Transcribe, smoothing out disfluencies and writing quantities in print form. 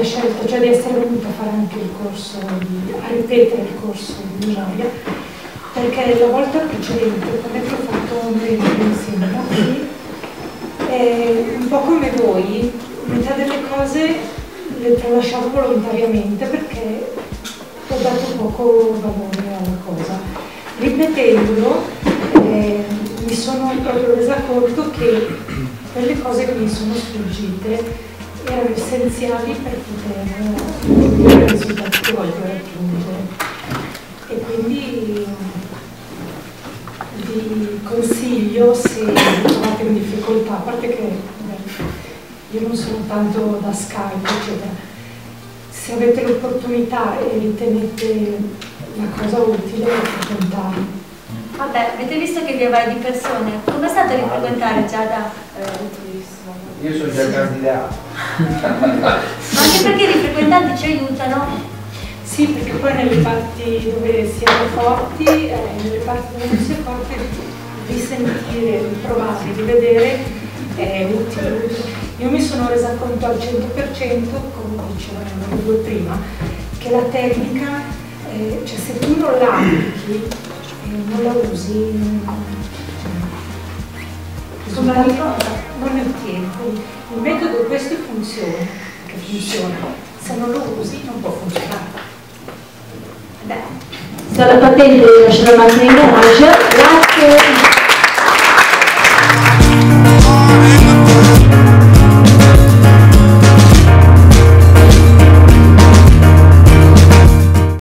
abbia scelto, cioè di essere venuta a fare anche il corso, a ripetere il corso di Gioia, perché la volta precedente, quando ho fatto un evento insieme a qui, un po' come voi, metà delle cose le tralasciavo volontariamente perché ho dato poco valore alla cosa. Ripetendolo mi sono proprio resa conto che quelle cose che mi sono sfuggite erano essenziali per poter raggiungere i risultati che voglio raggiungere. E quindi vi consiglio, se vi trovate in difficoltà, a parte che io non sono tanto da Skype, eccetera, se avete l'opportunità e ritenete la cosa utile, frequentare. Vabbè, avete visto che via vai di persone? Com'è stato rifrequentare Giada? Io sono già candidato. Anche perché i frequentanti ci aiutano. Sì, perché poi nelle parti dove siamo forti, nelle parti dove non si è forti, di sentire, di provare, di vedere è utile. Io mi sono resa conto al 100%, come dicevano i due prima, che la tecnica, cioè se tu non la applichi, non la usi, non ne ottieni. Il metodo questo funziona, che funziona, se non lo usi non può funzionare. Sulla patente lascerò la macchina in garage. Grazie.